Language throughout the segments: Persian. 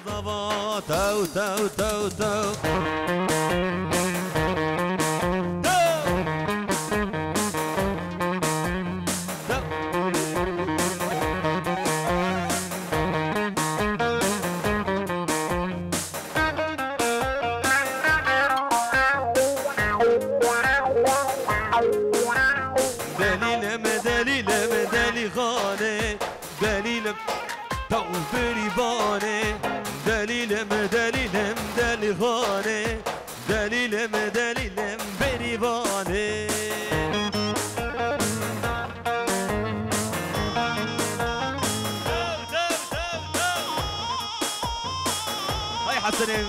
تو تو تو تو دلیلم دلیلم دلی خانه دلیلم تو بریبانه دلیلم دلیلم دلی خانه دلیلم دلیلم بریبانه هاي حسنين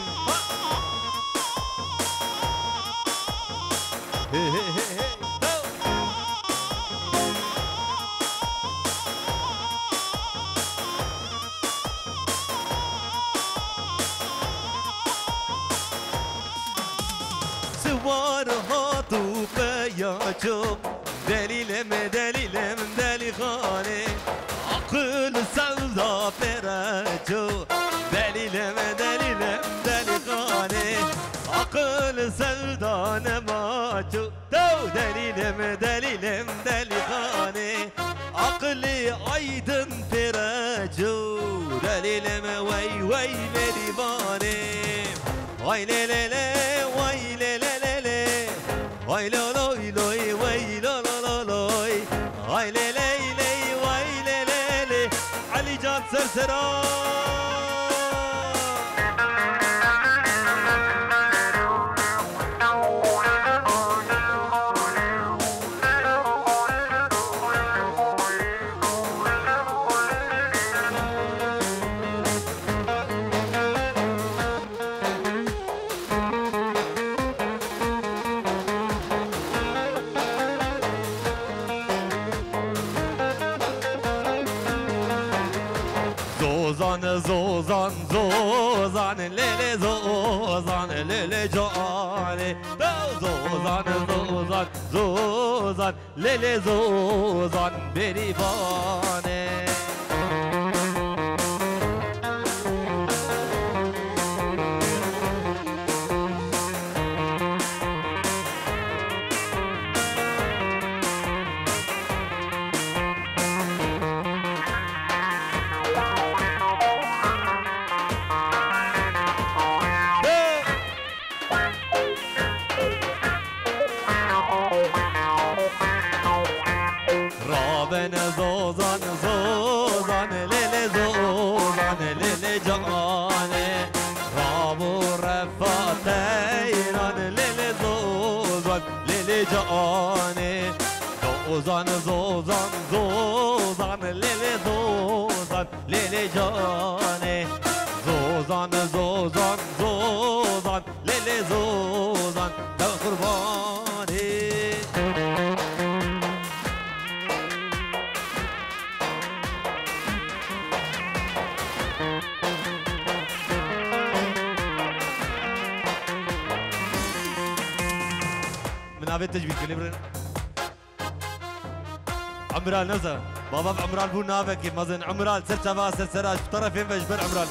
سوار هاتو بياجو دليلم دليلم دلي خانه عقل سودا فرجو دليلم دليلم دلي خانه عقل سودا نماجو تو دليلم دليلم دلي خانه عقلي ايدن فرجو دليلم وي وي لديوانه وي لي لي لي وي لي لي لي لي وي لو لوي لوي وي لو لو لو لوي وي لي لي لي وي لي لي لي علي جان سرسرا زوزان زوزان ليلي زوزان ليلي جاني زوزان زوزان زوزان ليلي زوزان بريفاني زوزان زوزان ليلي زوزان ليلي جاني رابو رفاتيران ليلي زوزان ليلي جاني زوزان زوزان زوزان ليلي زوزان ليلي جاني زوزان زوزان زوزان ليلي زوزان تو قرباني نابێت تجبیت لێ برن عمران نەزە بابام عمران بوو ناوێکی مەزن عمران سەر چاوا سەر سەراج طرفێن بەژبەر عمران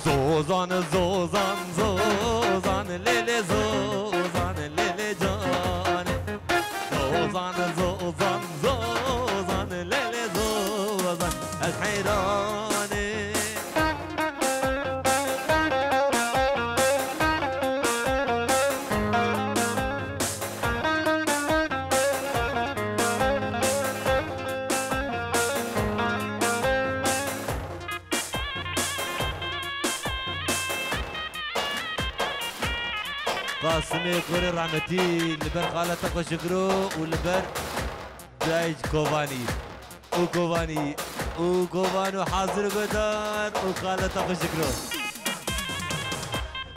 زۆزان زۆزان زۆزان لێلێ زۆزان لێلێ جانێ زۆزان زۆزان زۆزان لێلێ زۆزان الحەیرانێ قاسمي كوري رحمتي لبر خالتك وشكرو ولبر دايج كوفاني وكوفاني وكوفانو حاضر قدار وخالتك وشكرو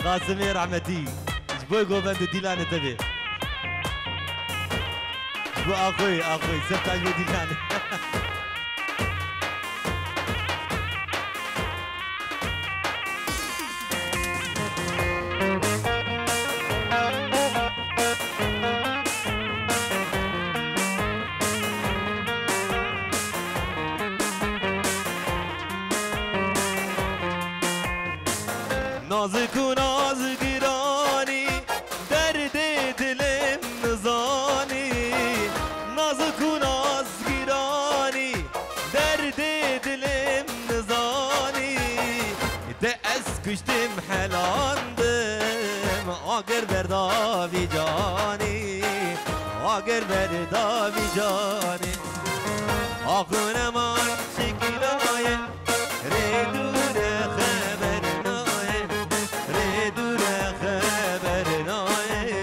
قاسمي رحمتي جبوي كوفان ديلان تبي جبو اخوي سبت عجبو ديلان نازك ونازگرانی درد دلم نزانی نازك ونازگرانی درد دلم نزانی ده از کشتم حلاندم آگر برداوی جانی آگر برداوی جانی آخون من شکلای ریدور خبر نای ریدور خبر نای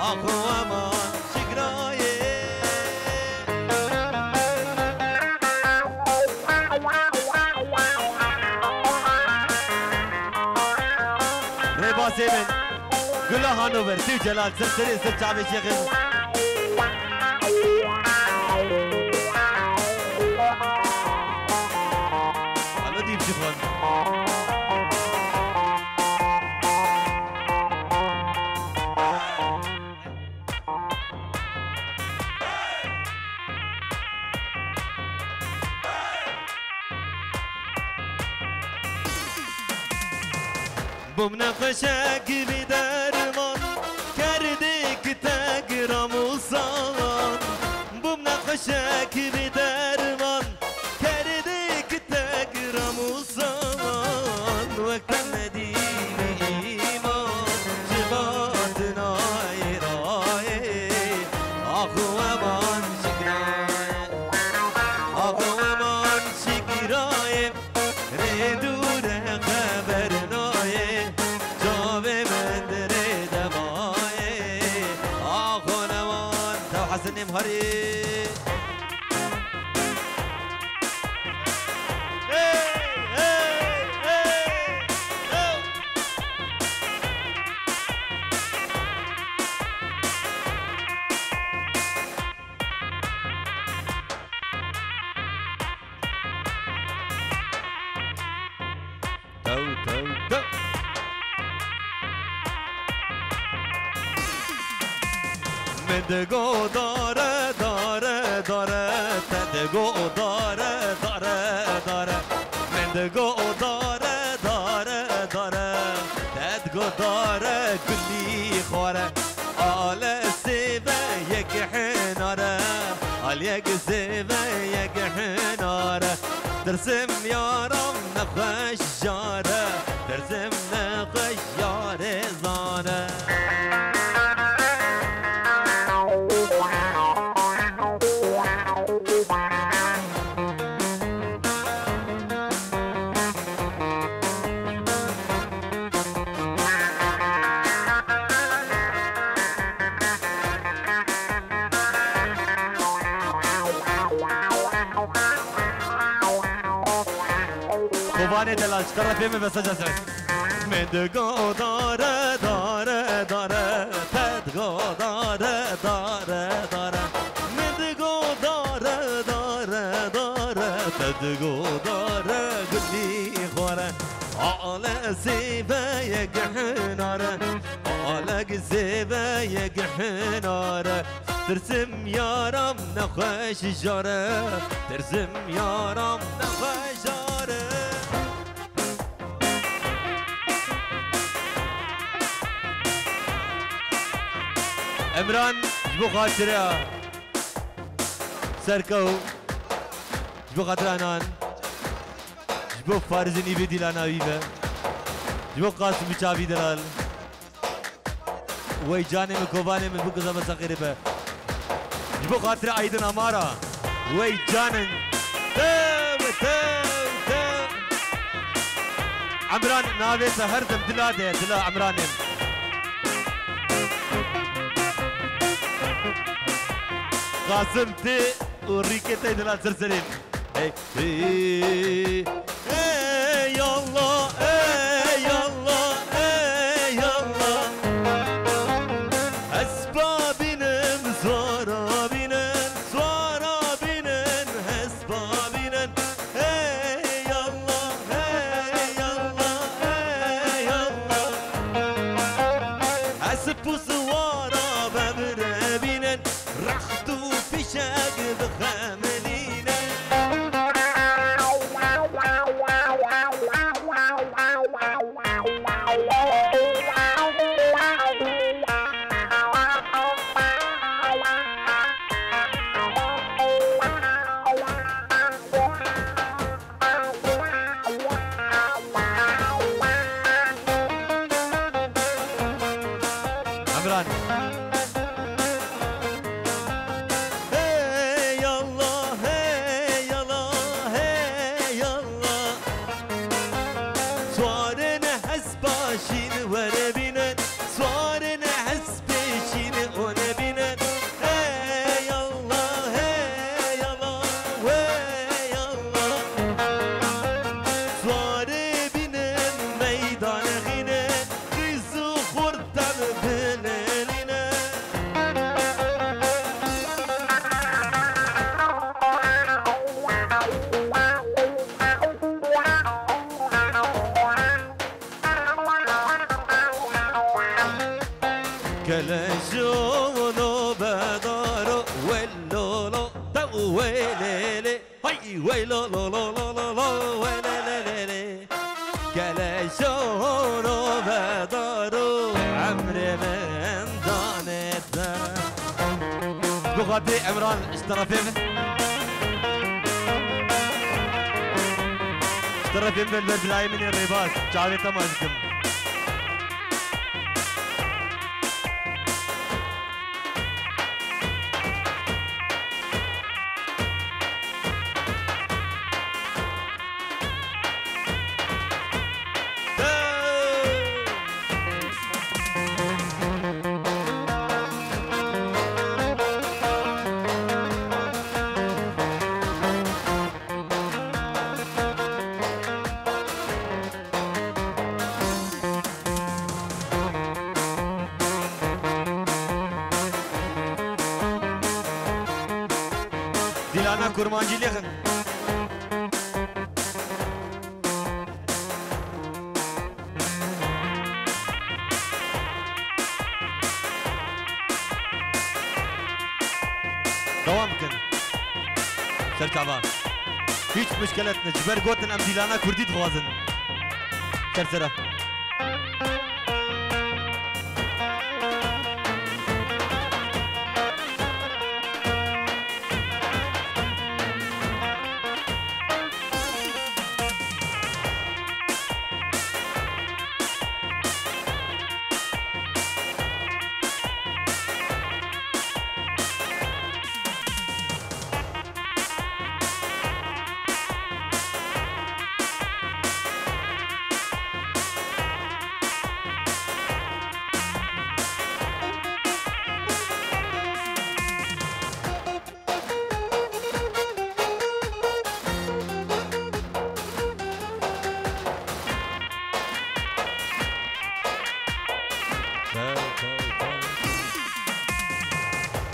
آخون من شکلای رباسي من قول هانوفر سيو جلال سرسري سر شعبي شيخ الو ديب شيخون بمناقشك بدرمان كردك تقرا مصان بمناقشك بدرمان كردك تقرا مصان وقت المدينة إيمان شباتنا يراي أخو أمان شكراي أخو أمان شكراي ردور خبرنا حسن مهري تو مدگو داره داره داره تدگو داره داره داره مدگو داره داره داره تدگو داره کلی خوره آل سیبه یک حناره آل یک سیبه یک حناره ترسم یارم نخوش جاره ترسم نخوش یاره زانه خوبانه دلال طرفی می بسجا سر مدگو داره داره داره تدگو داره داره داره مدگو داره داره داره تدگو داره گلی خوره آل زیبه یک حناره آل زیبه یک حناره ترسم یارم نخوش جاره ترسم یارم نخوش جاره عمران جبو خاطره سركو جبو خاطر انان جبو فارز نيبي ديلانا ويبه جبو قاسم بچاوي دلال وي جاني من كوباني من بوكو زمان سقربه جبو خاطر ايدن امارا وي جانن تو عمران ناوي سهر دم دلا ده دلا عمران قاسم تي وريكتي دلال سرسرين اي اي يلا اي يلا اي يلا اسبابين زوارابين زوارابين اسبابين اي يلا اي يلا اي يلا اسبو زوارا بمرابين رختو في شاق بخاملين wow. كلاشونو بدارو ويلولو تو ويليلي هاي ويلو لو لو لو لو لو ويليلي كلاشونو بدارو عمري من دانت بغدي عمران اشترى فيه اشترى فيه بالبدلاي من الرباط شعبي تمازكم ديلانا كورمانجي ليخن دوام كن سر تعبان هيج مشكلة نجبر قوتن ام ديلانا كردي تغازن سر سره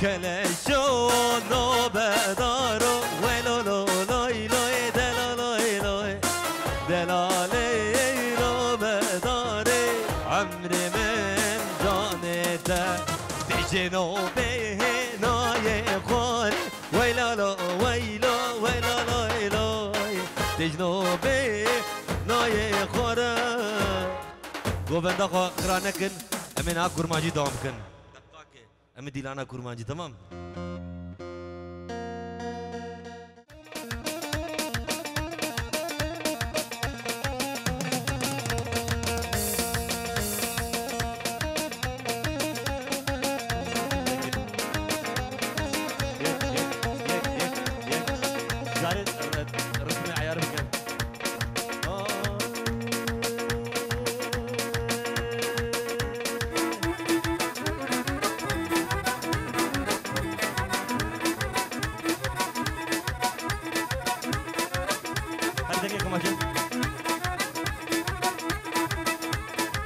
كلاشونو بدارو ولو لو لوي لوي دلالوي لوي دلالي رو بداري عمري من جانته تجنو بهناي خون ويلا لو ويلا ويلا لوي لوي تجنو بهناي خورا گوبنده خو خرانکن امین ها کورماجی دوام کن امي ديلانا كورمانجي تمام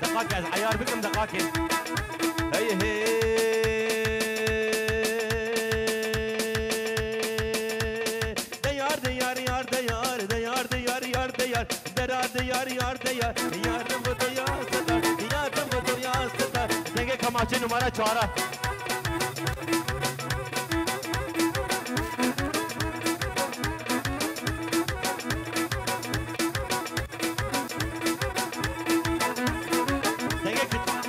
دقاقة عيار بكم دقاقة هي هي ديار ديار يار ديار ديار ديار يار ديار درار ديار يار ديار يار دم ديار ستار يار دم ديار ستار देंगे कमाचे नुमारा Chaura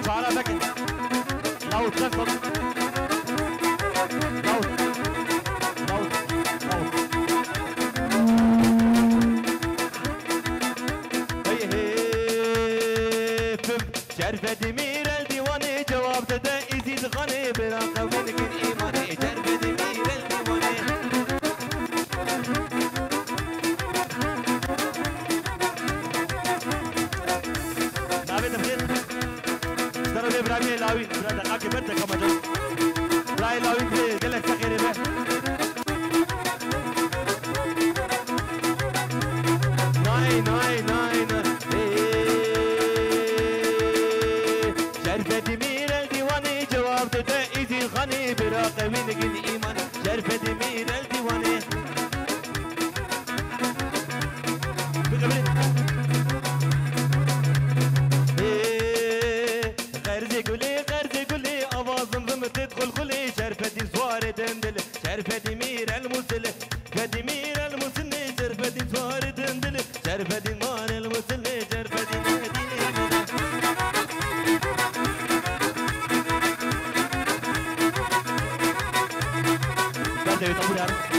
Çağla bakın. Lavut sen sor. Lavut. Lavut. Lavut. Hey hey. Füm. Cerfedi mirel divane cevap dede iziz gane bera kavlen kin imane cerfedi mirel divane. Davet edin. Darbe Ibrahim Lawi, brada kake berte kamajo. Ibrahim Lawi de gelek sakere be. Nine nine nine. Şerfeti mirel divane cevap de izi khani bira qawin gin iman. Şerfeti mirel divane. شرفتي مير المسلم فدي مير المسلم شرفتي صار تندل شرفتي مار المسلم شرفتي مدينة قال ده يطول يا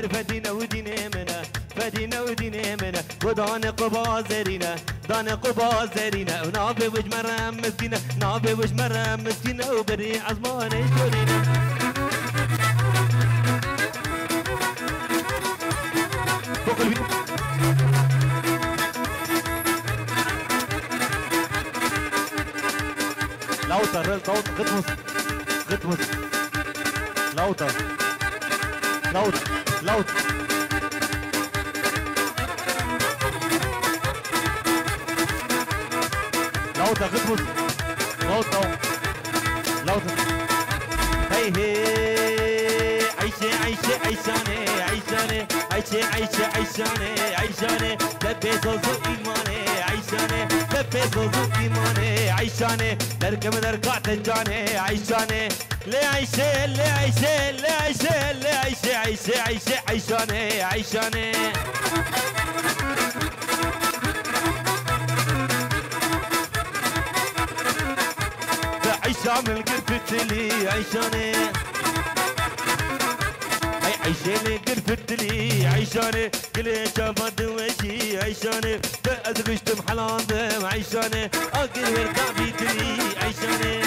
شرفتنا ودينا منا فدينا ودينا منا ودانق بازرينا دانق بازرينا ونابي وجمرة مسكينة نابي وجمرة مسكينة وبري عزمان شورينا فوق البيت لاوتر غطمس غطمس لاوتر لاوت لاوت لاوت غطمس لاوت لاوت هي هي عيشة عيشاني عيشاني عيشة عيشاني لبي زوزو إيماني عيشاني لبي زوزو إيماني عيشاني دركع تنجاني عيشاني لي عيشة لي عيشة لي عيشة لي عيشة عيشاني عيشة من قرفت لي عيشاني عيشاني قرفت لي عيشاني كل شافت وشي عيشاني أزغشتم حلاضم عيشاني أقل يركع بيتلي عيشاني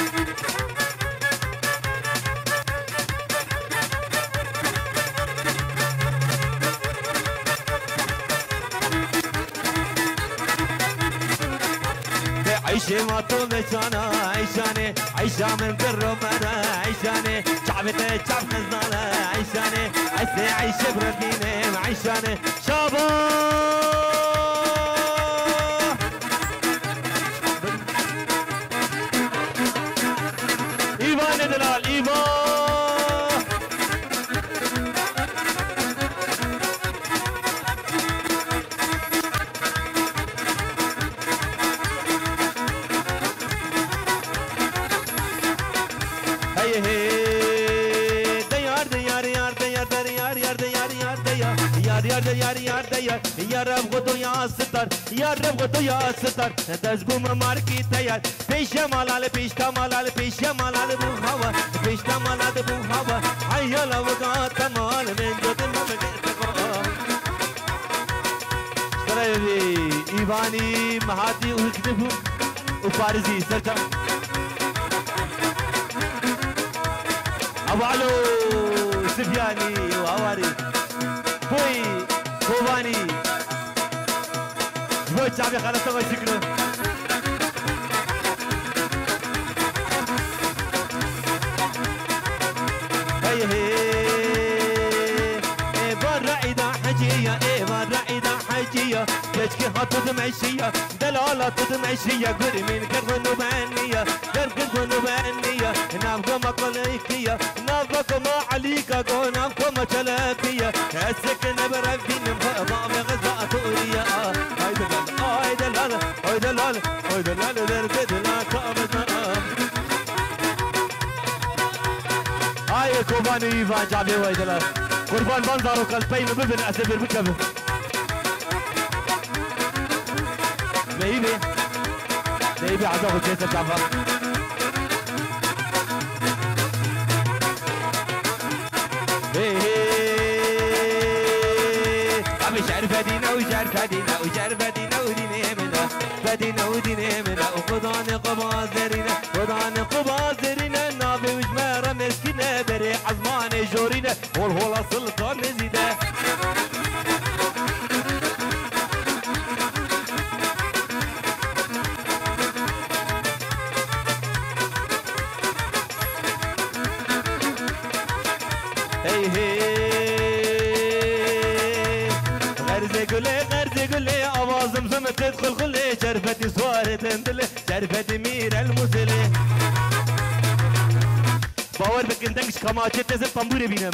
عيشة ما طولتانا عيشاني عيشة من قرب أنا عيشاني شعبتي شعب خزانة عيشاني عيشة برديني عيشاني شابا إيمان دلال إيمان يا رب غدو يا ستار يا رب غدو يا ستار تزقوم ماركي تيار پیش مالال پیش مالال پیش مالال بو هوا پیش مالال بو هوا عيال وقات مال من جد مملكتكم سلامي ايواني مهاتي وكتبو وفارزي سرجا ابو سفياني وهواري بوي كوباني بوي شعبي خلاص ما شكله هي هي برا إذا حجية برا إذا حجية كشكي هاتو دمعشية دلالة دمعشية قري من كرغنو بانية كرغنو بانية نافقو ما قليكية نافقو ما عليكا قو نافقو ما شلاكية السكن برفين ما بغزة تورية هايدا لالا هايدا لالا هايدا لالا درقد لا كابتنا هاي كوباني ايفان جابي هايدا لالا قربان بنظرو قلبين ببن أسفر بكبه بيبي عزوه جيسة جعفر شعر فدينا وشعر فدينا وشعر فدينا ودينا منا فدينا ودينا منا وخضان قبازرنا خضان قبازرنا نابي وجمارة مسكينة بري عزمان جورينا والهولا سلطان نزيده غرزي اوازم زم تدخل خلي شرفتي صواري تندلي شرفتي مير المسلي باور بك انتنكش كماچه تزر طنبوري بينم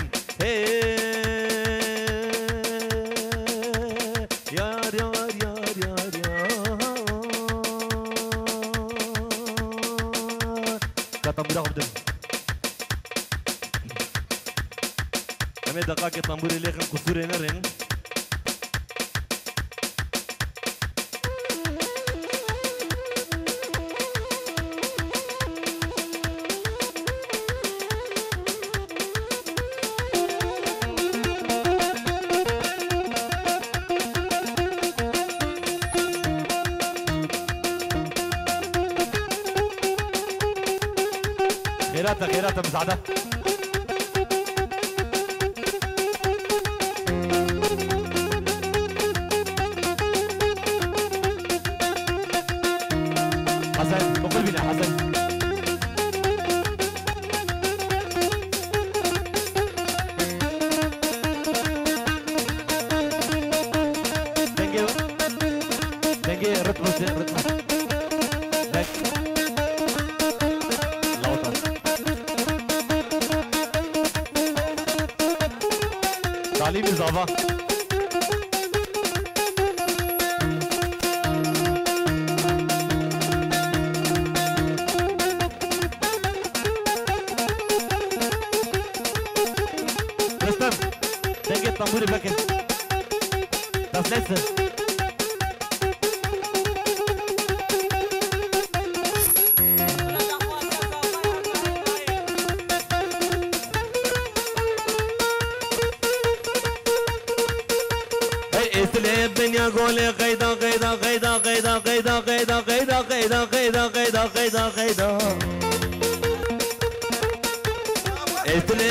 تنبورا خبدم همه دقاق تنبوري ليخن قصوري نرين خيرات مساعدة حسن بقول بنا حسن دنجي رتمه تعليم إضافة رستم دنجي الطنبوري بكر das letzte الدنيا قولي قيدا قيدا قيدا قيدا قيدا قيدا قيدا قيدا قيدا قيدا قيدا قيدا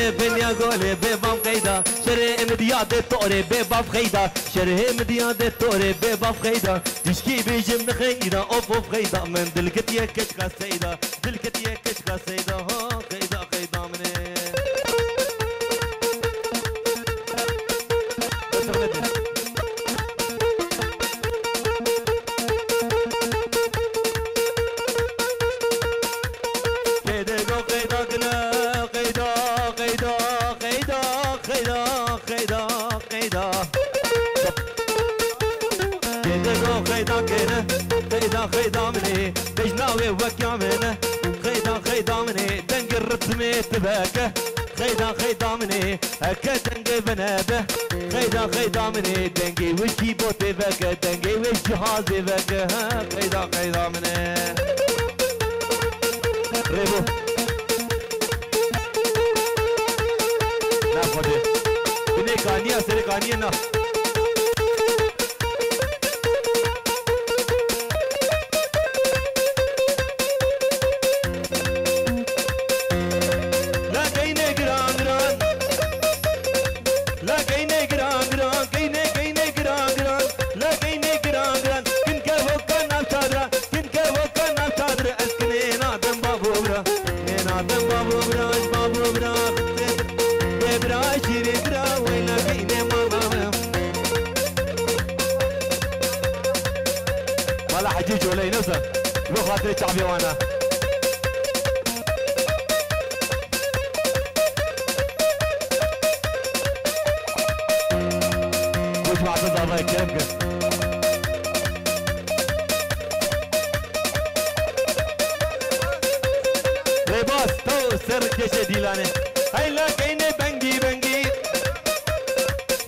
الدنيا قولي بباب قيدا شري مديا دي طوري بباب قيدا شري مديا دي طوري بباب قيدا تشكي بيجم قيدا اوف اوف قيدا من دلكت يكش قصيدا دلكت يكش قصيدا ها قيدا قيدا مني خيدا مني بجناوي وكيا منه خيدا مني دنق الرتمي تباكه خيدا مني هكا دنق بنابه خيدا مني دنقي وش كيبوت تباكه دنقي وش جهاز تباكه خيدا مني ريبو لا فدي بني كانيا سري كانيا نا حجيج ولا ينسى لو خاطر الشعبي وانا وش معتز الله يكرمك ريباس تو سر كيش ديلانه هاي لا كيني بنجي بنجي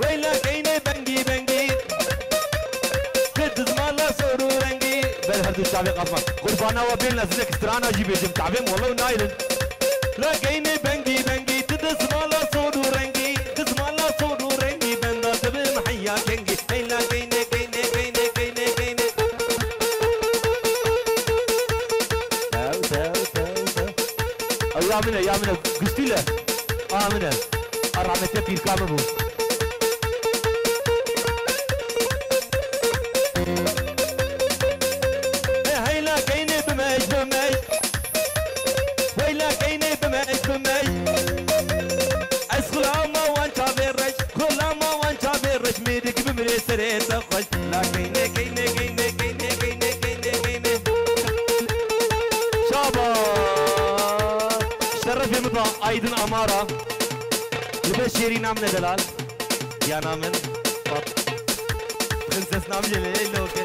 ويلا كيني بنجي بنجي كد زمالا سرورنجي بالهردو الشعبي قفا قربانا وبين لازلك استرانا جيبي جم تعبين والله نايلن لا كيني بنجي بنجي تد زمالا سرورنجي زمالا سرورنجي بندا تبي محيا كنجي هاي لا كيني كيني كيني كيني كيني تاو يا منا قشتي له منا الرحمة بير كامبو هيلا كيني بماج بماج ويلا كيني بماج بماج اسخلا ما وانت بيرج خلا ما وانت بيرج ميدك بمري سريت خوش لا كيني كيني كيني كيني كيني كيني كيني شابا شرف يمضى ايضا اماره لبشيري نامنا دلال يا نامن برنسس نام جلي لوكن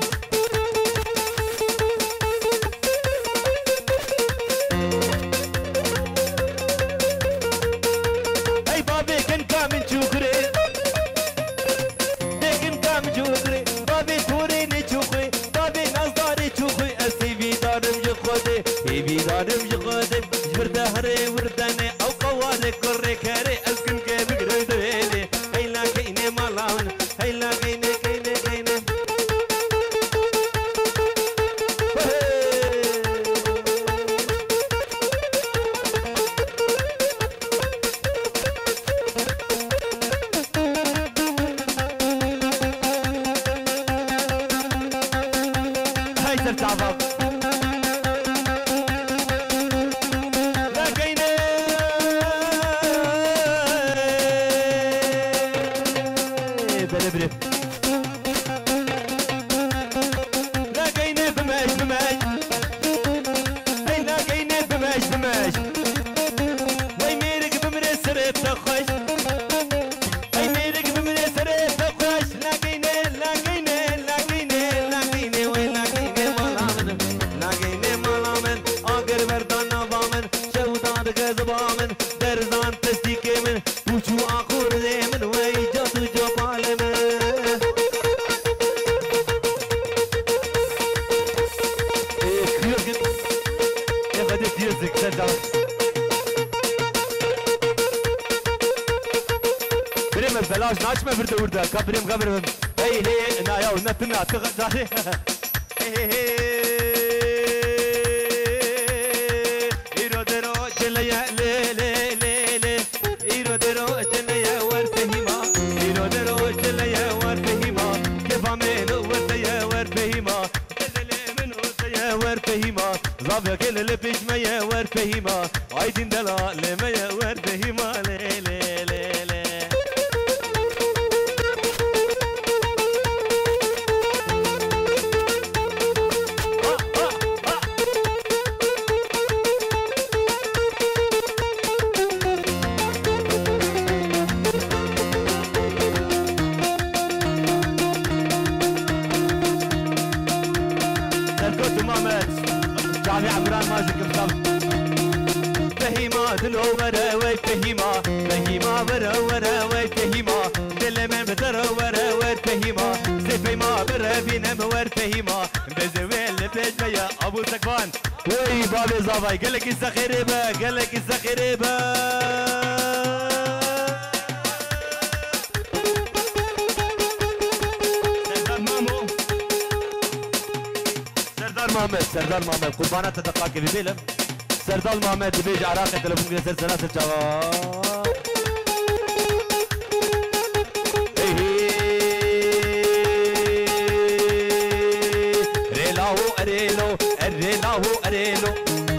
شهري ورداني او قوالي كوري كاري اسكن كيف قريد ويلي هيلا كيني مالاون هيلا كيني كيني كيني هاي ترتعبك بلاش ناش ما برد ورده كبريم كبريم هي هي انا يا ونتنا تغداري ايرو درو جليا لي لي لي لي ايرو درو جليا ورفهما ايرو درو جليا ورفهما كفامين ورتيا ورفهما جلي من ورتيا ورفهما زابك اللي بيج ميا ورفهما عايدين دلا لميا ورفهما لي لي لي فهيما دلو ورا وي فهيما فهيما ورا ورا وي فهيما دل من بدر ورا وي فهيما سفيما برا بينم ور فهيما بزويل بيجميا ابو سكبان وي بابي زافاي قالك الزخيربه قالك الزخيربه سردار محمد قربانات تدقاق في فيلم سردار محمد بيج عراق تلفون كده سلسلات الشباب ريلاهو اريلو ريلاهو اريلو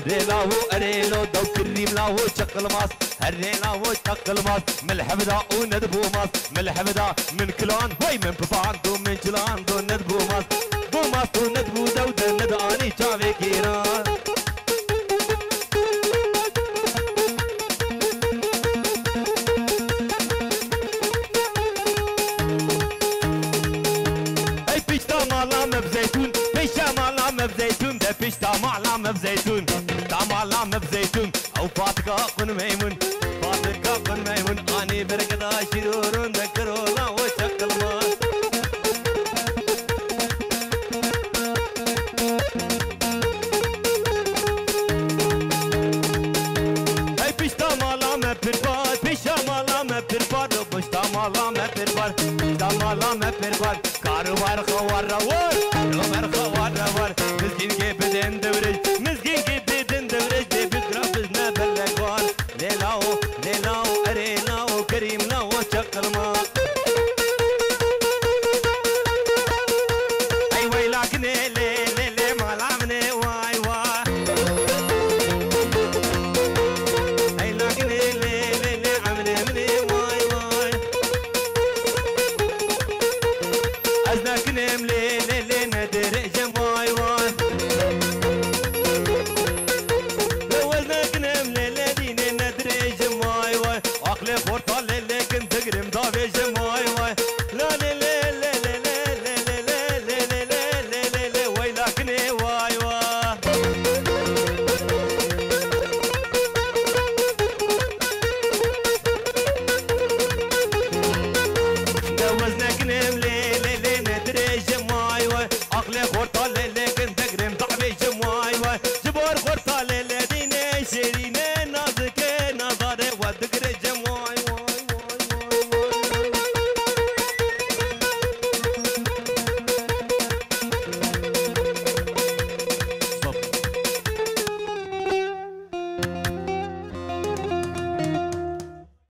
ريلاهو اريلو دو كريم لاهو شق الماس هريلاهو شق الماس من الحبدا وندبو ماس من الحبدا من كلان وي من بفاندو من جلان دو ندبو ماس ماستو ندبو دود نداني شافي كيران اي بيشتا مالام بزيتون بيشتا مالام بزيتون ده بيشتا مالام بزيتون تا مالام بزيتون او فاتقا قن ميمون فاتقا قن ميمون اني بركدا شيرون ذكرولا وشكل ماس कारोबार खवार